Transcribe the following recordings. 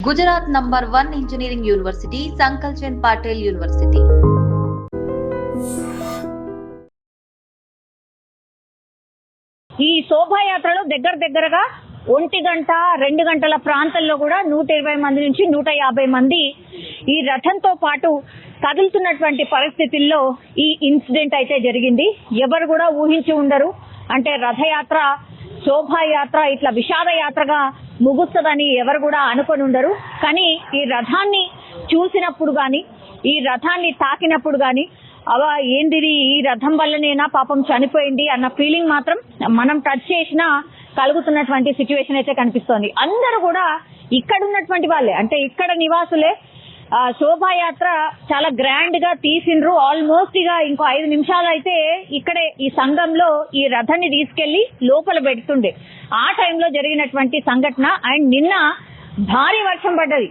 Gujarat number 1 engineering university, Sankalchand Patel university. ఈ శోభాయాత్రలో దగ్గరగా 1 గంట 2 గంటల ప్రాంతంలో కూడా 120 మంది నుంచి 150 మంది ఈ రథంతో పాటు కదులుతున్నటువంటి పరిస్థితుల్లో ఈ ఇన్సిడెంట్ అయితే జరిగింది. ఎవరు కూడా ఊహించి ఉండరు. అంటే రథయాత్ర, శోభాయాత్ర ఇట్లా విషాద యాత్రగా ముగుస్తుందని ఎవరు కూడా అనుకొని ఉండరు. కానీ ఈ రథాన్ని చూసినప్పుడు గాని, ఈ రథాన్ని తాకినప్పుడు గాని, అవా ఏందిది, ఈ రథం వల్లనేనా పాపం చనిపోయింది అన్న ఫీలింగ్ మాత్రం మనం టచ్ చేసినా కలుగుతున్నటువంటి సిచ్యువేషన్ అయితే కనిపిస్తోంది. అందరూ కూడా ఇక్కడ ఉన్నటువంటి వాళ్ళే, అంటే ఇక్కడ నివాసులే. శోభాయాత్ర చాలా గ్రాండ్ గా తీసిండ్రు. ఆల్మోస్ట్ ఇక ఇంకో 5 నిమిషాలు అయితే ఇక్కడే ఈ సంఘంలో ఈ రథాన్ని తీసుకెళ్లి లోపల పెడుతుండే. ఆ టైంలో జరిగినటువంటి సంఘటన. అండ్ నిన్న భారీ వర్షం పడ్డది.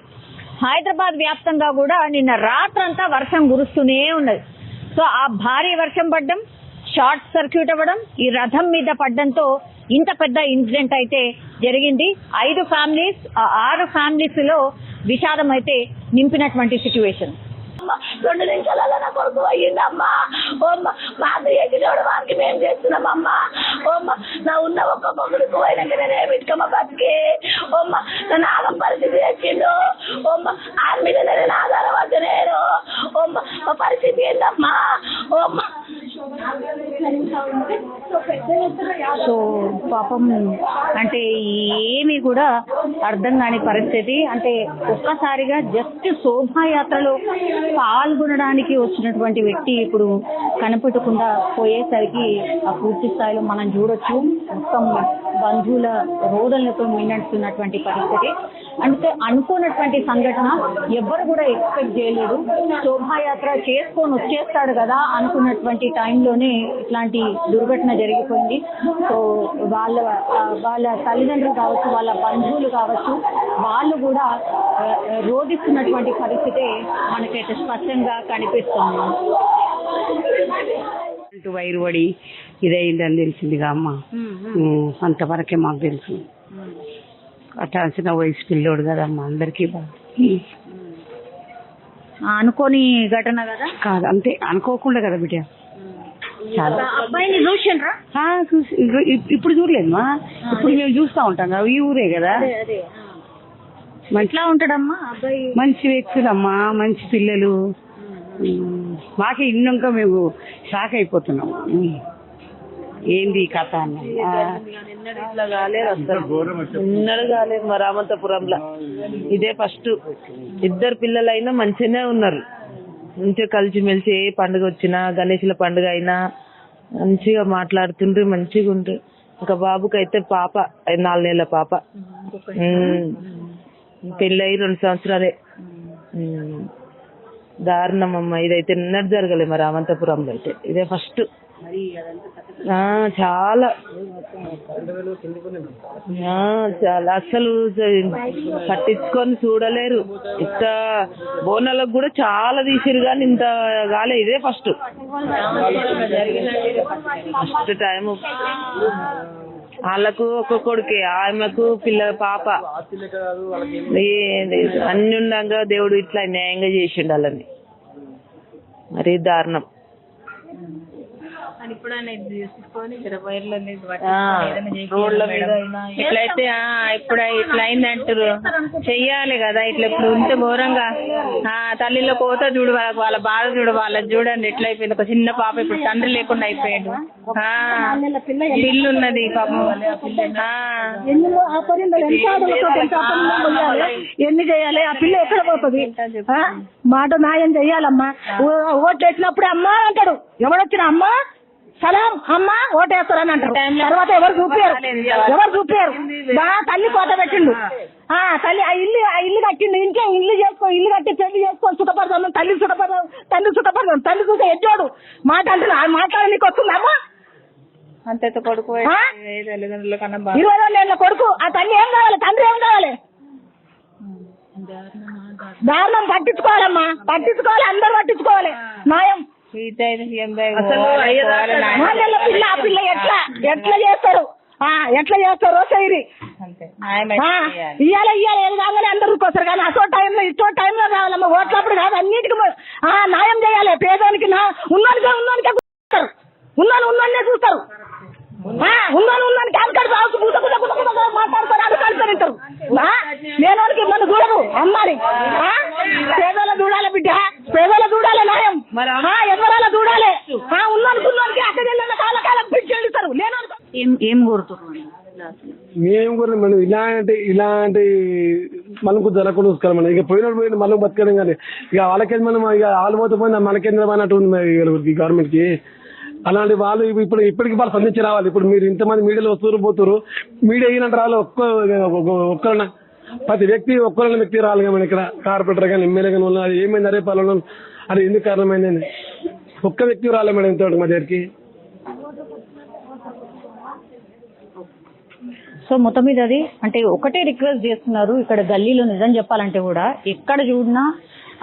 హైదరాబాద్ వ్యాప్తంగా కూడా నిన్న రాత్రంతా వర్షం కురుస్తూనే ఉన్నది. సో ఆ భారీ వర్షం పడ్డం, షార్ట్ సర్క్యూట్ అవ్వడం, ఈ రథం మీద పడ్డంతో ఇంత పెద్ద ఇన్సిడెంట్ అయితే జరిగింది. 5 ఫ్యామిలీస్, 6 ఫ్యామిలీస్ లో విషాదం అయితే నింపినటువంటి సిచ్యువేషన్. 2 నిమిషాలలో నా కొడుకు అయ్యిందమ్మా. ఓమ్మ మాకు ఎగినోడు వారికి మేము చేస్తున్నామమ్మా. ఓమ్మ నా ఉన్న ఒక్క కొడుకు అయినాక నేను ఏమిటికమ్మ బతికి. ఓమ్మ నన్ను ఆగం పరిస్థితి తెచ్చిండు. ఓమ్మ ఆయన మీద నేను ఆధారపడ్డ నేను. ఓమ్మ మా పరిస్థితి ఏందమ్మా. ఓమ్మ సో పాపం అంటే ఏమీ కూడా అర్థం కాని పరిస్థితి. అంటే ఒక్కసారిగా జస్ట్ శోభాయాత్రలో పాల్గొనడానికి వచ్చినటువంటి వ్యక్తి ఇప్పుడు కనిపెట్టకుండా పోయేసరికి ఆ పూర్తి స్థాయిలో మనం చూడొచ్చు మొత్తం బంధువుల రోదనలతో మిన్నట్టున్నటువంటి పరిస్థితి. అంటే అనుకోనటువంటి సంఘటన ఎవ్వరు కూడా ఎక్స్పెక్ట్ చేయలేదు. శోభాయాత్ర చేసుకొని వచ్చేస్తాడు కదా అనుకున్నటువంటి టైంలోనే ఇట్లాంటి దుర్ఘటన జరిగిపోయింది. సో వాళ్ళ తల్లిదండ్రులు కావచ్చు, వాళ్ళ బంధువులు కావచ్చు, వాళ్ళు కూడా రోధిస్తున్నటువంటి పరిస్థితి మనకైతే స్పష్టంగా కనిపిస్తుంది. వైరు పడి ఇదైందని తెలిసిందిగా అమ్మ. అంతవరకే మాకు తెలుసు. అట్టాల్సిన వయసు పిల్లోడు కదమ్మా, అందరికీ బాగా అనుకోని ఘటన కదా. కాదు, అంతే అనుకోకుండా కదా బిడ్డ. చాలా అబ్బాయిని చూసిండ్రా? ఇప్పుడు చూడలేదమ్మా, ఇప్పుడు మేము చూస్తూ ఉంటాం కదా, ఈ ఊరే కదా. ఎట్లా ఉంటాడమ్మా అబ్బాయి? మంచి వ్యక్తులమ్మా, మంచి పిల్లలు. మాకే ఇన్నాక మేము షాక్ అయిపోతున్నాం. ఏంది ఈ కథ అన్న. ఇట్లా కాలేదు అసలు, ఎన్నడూ కాలేదు మా రామంతపురంలో. ఇదే ఫస్ట్. 2 పిల్లలైనా మంచిగానే ఉన్నారు, మంచిగా కలిసిమెలిసి. ఏ పండుగ వచ్చినా, గణేశుల పండుగ అయినా మంచిగా మాట్లాడుతుండ్రు, మంచిగా ఉండ్రు. ఇంకా బాబుకైతే పాప 4 నెలల పాప. పెళ్ళయి 2 సంవత్సరాలే. దారుణం అమ్మ, ఇదైతే ఎన్నడూ జరగలేదు మా రామంతపురంలో. అయితే ఇదే ఫస్ట్. చాలా చాలా అసలు పట్టించుకొని చూడలేరు. ఇంత బోనాలకు కూడా చాలా తీసిరు కానీ ఇంత కాలే. ఇదే ఫస్ట్ టైం. వాళ్ళకు ఒక కొడుకే, ఆమెకు పాప. అన్ని ఉండగా దేవుడు ఇట్లా న్యాయంగా చేసిండు వాళ్ళని. మరి దారుణం. ఇట్లయితే ఇప్పుడు ఇట్లా అయిందంటారు, చెయ్యాలి కదా. ఇట్లా ఇప్పుడు ఇంత ఘోరంగా తల్లిలో కోత చూడు, వాళ్ళ బాధ చూడు, వాళ్ళని చూడండి ఎట్లా అయిపోయింది. ఒక చిన్న పాప ఇప్పుడు తండ్రి లేకుండా అయిపోయాడు. పిల్లు ఉన్నది పాపం. ఎన్ని చేయాలి? ఆ పిల్ల ఎక్కడ పోతుంది? మాట న్యాయం చెయ్యాలమ్మా. ఓట్లు వేసినప్పుడే అమ్మా అంటాడు. ఎవడొచ్చినా అమ్మా సలాం అమ్మ ఓటేస్తారని అంటారు. తర్వాత ఎవరు చూపారు తల్లి కోట పెట్టిండు. తల్లి ఆ ఇల్లు కట్టిండు. ఇంకే ఇల్లు కట్టి పెళ్లి చేసుకొని సుఖపడదాం. తల్లి సుఖపడదాం. తల్లి చూసే ఎడ్జోడు మాట అంటున్నా. మాట్లాడ నీకు వస్తుందమ్మా. అంతే కొడుకు 20 ఏళ్ళ కొడుకు. ఆ తల్లి ఏం కావాలి? తండ్రి ఏం కావాలి? దారుణం. పట్టించుకోవాలమ్మా, పట్టించుకోవాలి. అందరూ పట్టించుకోవాలి. న్యాయం. పిల్ల ఎట్లా చేస్తారు? ఎట్లా చేస్తారో సైరి ఇయ్యాలి ఏది కావాలి అందరికి వస్తారు కానీ అసో టైంలో ఇచ్చో టైంలో కావాలమ్మా. ఓట్లప్పుడు కాదు, అన్నిటికీ న్యాయం చేయాలి. పేదోనికి ఉన్నోనికే చూస్తారు, ఉన్నోన్నే చూస్తారు. ఉన్నోని కాలికాడు మాట్లాడుతారు, అది కలిపేస్తారు. లేనోనికి మన చూడరు అమ్మాలి. పేదోళ్ళ చూడాలి బిడ్డ, పేదోళ్ళ చూడాలి న్యాయం, ఎవరాల చూడాలి. ఉన్నోనికి అక్కడ కాలం పిలిచేస్తారు. లేనోనికి ఏం కోరుతున్నారు? మేము కూడా మనం ఇలాంటి మనకు జరగకుండా చూసుకోవాలి. మనం ఇక పోయిన మనం బతకడం కానీ ఇక వాళ్ళకేం మనం ఇక వాళ్ళు పోతే పోయినా మనకేంద్రం అన్నట్టు ఉంది ఈ గవర్నమెంట్ కి. అలాంటి వాళ్ళు ఇప్పటికి వాళ్ళు స్పందించి రావాలి. ఇప్పుడు మీరు ఇంతమంది మీడియాలో వస్తున్నారు పోతున్నారు, మీడియా అయినంటే రాళ్ళు ఒక్కరన్నా ప్రతి వ్యక్తి ఒక్కరైన వ్యక్తి రావాలి. కానీ ఇక్కడ కార్పొరేటర్ కానీ ఎమ్మెల్యే కానీ వాళ్ళు అది ఏమైంది అరే పాలన అది ఎందుకు కారణమైందని ఒక్క వ్యక్తి రాలే మేడం ఇంతవరకు మా దగ్గరికి. సో మొత్తం మీద అది అంటే ఒకటే రిక్వెస్ట్ చేస్తున్నారు. ఇక్కడ గల్లీలో నిజం చెప్పాలంటే కూడా ఎక్కడ చూసినా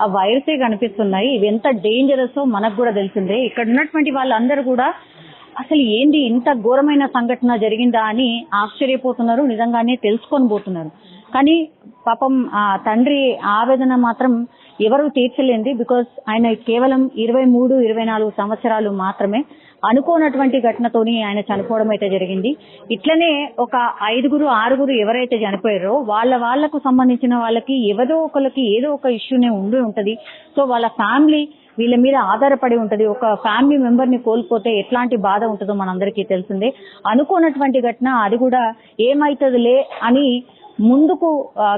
ఆ వైరసే కనిపిస్తున్నాయి. ఇవి ఎంత డేంజరస్ మనకు కూడా తెలిసిందే. ఇక్కడ ఉన్నటువంటి వాళ్ళందరూ కూడా అసలు ఏంది ఇంత ఘోరమైన సంఘటన జరిగిందా అని ఆశ్చర్యపోతున్నారు, నిజంగానే తెలుసుకొని పోతున్నారు. కానీ పాపం ఆ తండ్రి ఆవేదన మాత్రం ఎవరు తీర్చలేంది. బికాస్ ఆయన కేవలం 23-24 సంవత్సరాలు మాత్రమే. అనుకోనటువంటి ఘటనతోని ఆయన చనిపోవడం అయితే జరిగింది. ఇట్లనే ఒక 5-6 ఎవరైతే చనిపోయారో వాళ్లకు సంబంధించిన వాళ్ళకి ఎవరో ఒకరికి ఏదో ఒక ఇష్యూనే ఉంటది. సో వాళ్ళ ఫ్యామిలీ వీళ్ళ మీద ఆధారపడి ఉంటది. ఒక ఫ్యామిలీ మెంబర్ ని కోల్పోతే ఎట్లాంటి బాధ ఉంటుందో మనందరికీ తెలిసిందే. అనుకోనటువంటి ఘటన, అది కూడా ఏమైతుందిలే అని ముందుకు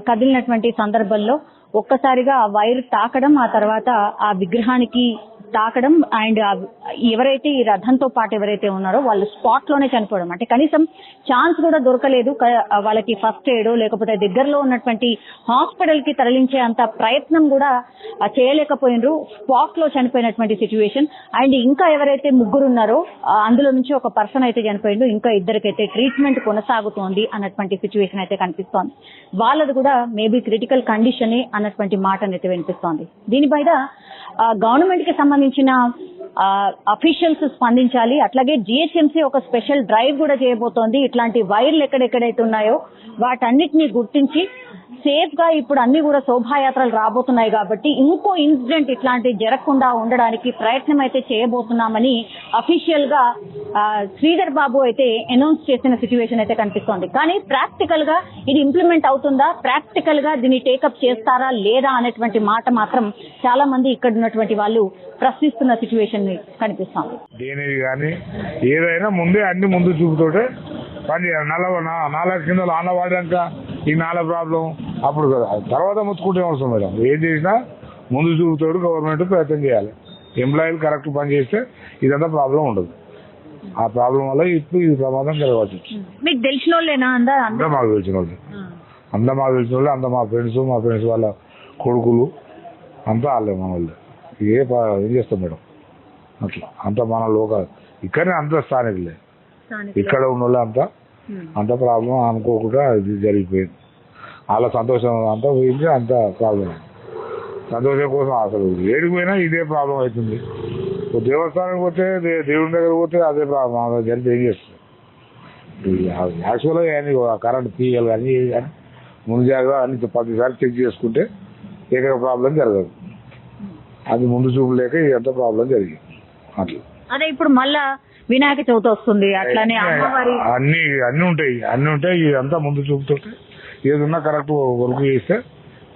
కదిలినటువంటి సందర్భంలో ఒక్కసారిగా ఆ వైర్ తాకడం, ఆ తర్వాత ఆ విగ్రహానికి తాకడం అండ్ ఎవరైతే ఈ రథంతో పాటు ఎవరైతే ఉన్నారో వాళ్ళు స్పాట్ లోనే చనిపోవడం. అంటే కనీసం ఛాన్స్ కూడా దొరకలేదు వాళ్ళకి ఫస్ట్ ఎయిడ్ లేకపోతే దగ్గరలో ఉన్నటువంటి హాస్పిటల్ కి తరలించే అంత ప్రయత్నం కూడా చేయలేకపోయినరు. స్పాట్ లో చనిపోయినటువంటి సిచ్యువేషన్. అండ్ ఇంకా ఎవరైతే 3 ఉన్నారో అందులో నుంచి ఒక పర్సన్ అయితే చనిపోయిండు, ఇంకా 2కైతే ట్రీట్మెంట్ కొనసాగుతోంది అన్నటువంటి సిచ్యువేషన్ అయితే కనిపిస్తోంది. వాళ్ళది కూడా మేబీ క్రిటికల్ కండిషనే అన్నటువంటి మాట అయితే వినిపిస్తోంది. దీనిపైన గవర్నమెంట్ కి సంబంధించిన అఫీషియల్స్ స్పందించాలి. అట్లాగే జిహెచ్ఎంసీ ఒక స్పెషల్ డ్రైవ్ కూడా చేయబోతోంది. ఇట్లాంటి వైర్లు ఎక్కడెక్కడైతే ఉన్నాయో వాటన్నిటిని గుర్తించి సేఫ్ గా ఇప్పుడు అన్ని కూడా శోభాయాత్రలు రాబోతున్నాయి కాబట్టి ఇంకో ఇన్సిడెంట్ ఇట్లాంటి జరగకుండా ఉండడానికి ప్రయత్నం అయితే చేయబోతున్నామని అఫీషియల్ గా శ్రీధర్ బాబు అయితే అనౌన్స్ చేసిన సిచ్యువేషన్ అయితే కనిపిస్తోంది. కానీ ప్రాక్టికల్ గా ఇది ఇంప్లిమెంట్ అవుతుందా, ప్రాక్టికల్ గా దీన్ని టేకప్ చేస్తారా లేదా అనేటువంటి మాట మాత్రం చాలా మంది ఇక్కడ ఉన్నటువంటి వాళ్ళు ప్రశ్నిస్తున్న సిచ్యువేషన్ కనిపిస్తోంది. దేనిది కానీ ఏదైనా ముందే అన్ని ముందు చూపుతోటే పని నాలుగు కింద ఆన వాడాక ఈ నాల ప్రాబ్లం అప్పుడు కదా తర్వాత ముచ్చుకుంటే అవసరం మేడం. ఏం చేసినా ముందు చూపుతోడు గవర్నమెంట్ ప్రయత్నం చేయాలి. ఎంప్లాయీలు కరెక్ట్ పని చేస్తే ఇదంతా ప్రాబ్లం ఉండదు. ఆ ప్రాబ్లం వల్ల ఇప్పుడు ఇది ప్రమాదం జరగవచ్చు. మీకు తెలిసిన వాళ్ళేనా? అంతా మాకు తెలిసిన వాళ్ళు, అంతా మా ఫ్రెండ్స్ వాళ్ళ కొడుకులు అంతా వాళ్ళే మన వాళ్ళు. ఏం చేస్తాం మేడం అట్లా అంతా మన లోకల్ ఇక్కడనే అంత స్థానికులే. ఇక్కడ ఉన్న వాళ్ళు అంత ప్రాబ్లం అనుకోకుండా ఇది జరిగిపోయింది. వాళ్ళ సంతోషం అంతా పోయింది, అంత ప్రాబ్లం. సంతోషం కోసం అసలు ఏడికి పోయినా ఇదే ప్రాబ్లం అవుతుంది. దేవస్థానానికి పోతే దేవుని దగ్గర పోతే అదే ప్రాబ్లం జరిపి ఏం చేస్తుంది. యాక్చువల్గా కరెంట్ తీయాలి కానీ ముందు జాగ్రత్త అన్ని ప్రతిసారి చెక్ చేసుకుంటే ఏక ప్రాబ్లం జరగదు. అది ముందు చూపు లేక ఇదంతా ప్రాబ్లం జరిగింది అట్లా. అదే ఇప్పుడు మళ్ళా వినాయక చవితి వస్తుంది, అట్లానే అన్ని ఉంటాయి. ఇదంతా ముందు చూపుతో ఏదన్నా కరెక్ట్ వర్క్ చేస్తే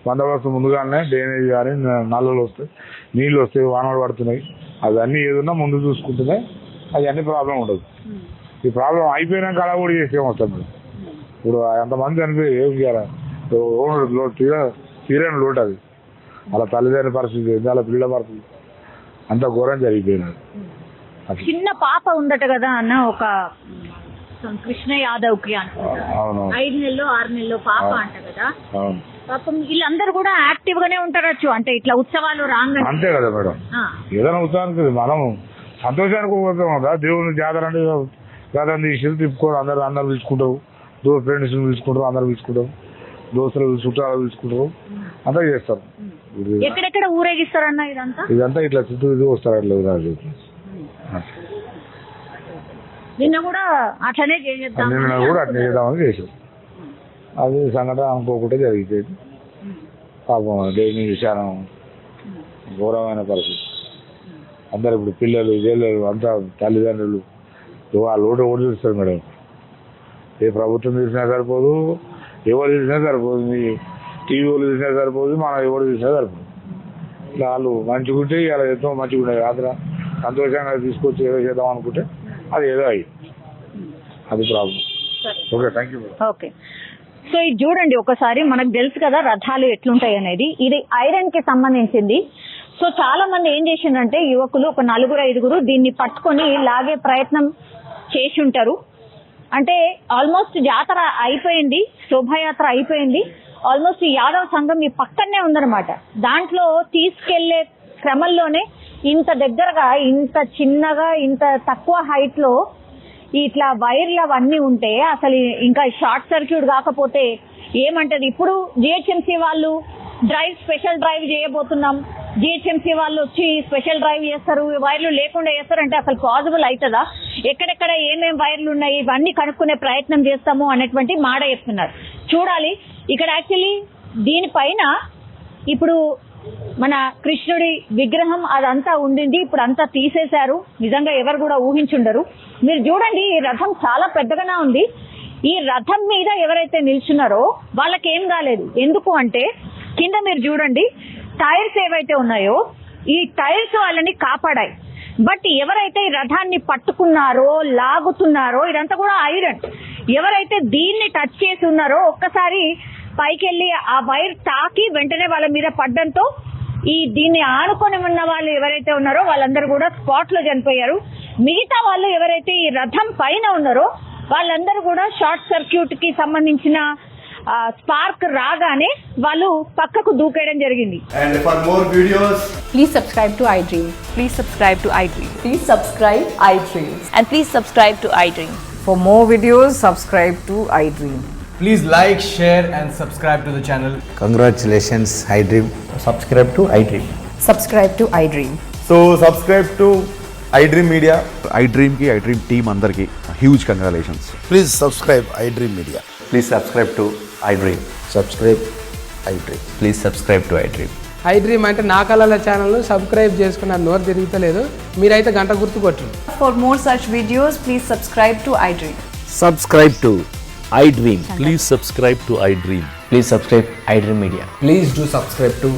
బందోబస్తు ముందుగానే డ్రైనేజ్ కానీ నల్లలు వస్తాయి, నీళ్ళు వస్తాయి, వానలు పడుతున్నాయి. అవన్నీ ఏదన్నా ముందు చూసుకుంటేనే అది అన్ని ప్రాబ్లం ఉండదు. ఈ ప్రాబ్లం అయిపోయినాక అలా కూడా చేసేం వస్తాం. ఇప్పుడు ఎంతమంది చనిపోయి ఏం చేయాలి, తీరని లోటు అది. అలా తల్లిదండ్రుల పరిస్థితి, అలా పిల్లల పరిస్థితి అంత ఘోరం జరిగిపోయినది. చిన్న పాప ఉందట కదా అన్న, ఒక కృష్ణ యాదవ్ కి అనుకుంటా 5 నెలలు 6 నెలలు పాప అంట కదా. పాపం వీళ్ళందరూ కూడా యాక్టివ్ గానే ఉంటారచ్చు, అంటే ఇట్లా ఉత్సవాలు రాంగ్ అంతే కదా మేడం. ఏదైనా ఉత్సవానికి మనం సంతోషానికి పోతాం కదా. దేవుని జాతర అంటే జాతర తీసి తిప్పుకోవడం, అందరు పిలుచుకుంటారు, ఫ్రెండ్స్ పిలుచుకుంటారు, అందరు పిలుచుకుంటారు, దోస్తులు చుట్టాలు పిలుచుకుంటారు, అంతా చేస్తారు. ఎక్కడెక్కడ ఊరేగిస్తారన్న ఇదంతా ఇట్లా చుట్టూ ఇది వస్తారు. అట్లా నిన్న కూడా అట్లనే చేద్దామని చేసాం. అది సంఘటన అనుకోకుండా జరిగిపోయింది. పాపం దేని విషయాన్ని ఘోరమైన పరిస్థితి. అందరు ఇప్పుడు పిల్లలు జైలు అంతా తల్లిదండ్రులు వాళ్ళు ఓటు చూస్తారు మేడం. ఏ ప్రభుత్వం చూసినా సరిపోదు, ఎవరు చూసినా సరిపోదు, మీ టీవీ వాళ్ళు చూసినా సరిపోదు, మనం ఎవరు చూసినా సరిపోదు. ఇలా వాళ్ళు మంచిగుంటే ఇలా ఎంతో మంచిగా ఉండేది. ఆదర సంతోషంగా తీసుకొచ్చి ఏదో చేద్దాం అనుకుంటే అది ఏదో అయ్యింది. అది problem. Okay, thank you. Okay, so ఇది చూడండి ఒకసారి. మనకు తెలుసు కదా రథాలు ఎట్లుంటాయి అనేది. ఇది ఐరన్ కి సంబంధించింది. సో చాలా మంది ఏం చేసిండ్రంటే యువకులు ఒక 4-5 దీన్ని పట్టుకొని లాగే ప్రయత్నం చేసి ఉంటారు. అంటే ఆల్మోస్ట్ జాతర అయిపోయింది, శోభాయాత్ర అయిపోయింది. ఆల్మోస్ట్ ఈ యాదవ సంఘం ఈ పక్కనే ఉందన్నమాట. దాంట్లో తీసుకెళ్లే క్రమంలోనే ఇంత దగ్గరగా, ఇంత చిన్నగా, ఇంత తక్కువ హైట్ లో ఇట్లా వైర్లు అవన్నీ ఉంటే అసలు ఇంకా షార్ట్ సర్క్యూట్ కాకపోతే ఏమంటది. ఇప్పుడు జిహెచ్ఎంసీ వాళ్ళు స్పెషల్ డ్రైవ్ చేయబోతున్నాం, జిహెచ్ఎంసీ వాళ్ళు వచ్చి స్పెషల్ డ్రైవ్ చేస్తారు, వైర్లు లేకుండా చేస్తారంటే అసలు పాసిబుల్ అవుతుందా? ఎక్కడెక్కడ ఏమేం వైర్లు ఉన్నాయి ఇవన్నీ కనుక్కునే ప్రయత్నం చేస్తాము అనేటువంటి మాట చెప్తున్నారు. చూడాలి. ఇక్కడ యాక్చువల్లీ దీనిపైన ఇప్పుడు మన కృష్ణుడి విగ్రహం అదంతా ఉండింది, ఇప్పుడు అంతా తీసేశారు. నిజంగా ఎవరు కూడా ఊహించుండరు. మీరు చూడండి, ఈ రథం చాలా పెద్దగానే ఉంది. ఈ రథం మీద ఎవరైతే నిల్చున్నారో వాళ్ళకి ఏం కాలేదు. ఎందుకు అంటే కింద మీరు చూడండి, టైర్స్ ఏవైతే ఉన్నాయో ఈ టైర్స్ వాళ్ళని కాపాడాయి. బట్ ఎవరైతే ఈ రథాన్ని పట్టుకున్నారో, లాగుతున్నారో, ఇదంతా కూడా ఐరన్, ఎవరైతే దీన్ని టచ్ చేసి ఉన్నారో ఒక్కసారి పైకి వెళ్ళి ఆ వైర్ తాకి వెంటనే వాళ్ళ మీద పడ్డంతో దీన్ని ఆనుకొని ఉన్న వాళ్ళు ఎవరైతే ఉన్నారో వాళ్ళందరూ కూడా స్పాట్ లో చనిపోయారు. మిగతా వాళ్ళు ఎవరైతే ఈ రథం పైన ఉన్నారో వాళ్ళందరూ కూడా షార్ట్ సర్క్యూట్ కి సంబంధించిన స్పార్క్ రాగానే వాళ్ళు పక్కకు దూకేయడం జరిగింది. And for more videos, please subscribe to iDream. Please subscribe to iDream. Please subscribe iDream. And please subscribe to iDream. For more videos, subscribe to iDream. please like, share and subscribe to the channel. Congratulations, iDream. Subscribe to iDream. Subscribe to iDream. So subscribe to iDream Media. iDream ki iDream team andarki huge congratulations. Please subscribe iDream Media. Please subscribe to iDream. Subscribe iDream. Please subscribe to iDream. iDream అంటే నా కళల channel subscribe చేసుకున్న నోరు తిరుగుతలేదు. మీరైతే గంట గుర్తు కొట్టండి. For more such videos, please subscribe to iDream. Subscribe to iDream. Please subscribe to iDream. Please subscribe iDream Media. Please do subscribe to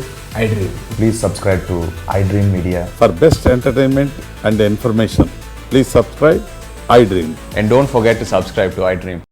iDream. Please subscribe to iDream Media. For best entertainment and information, please subscribe iDream. And don't forget to subscribe to iDream.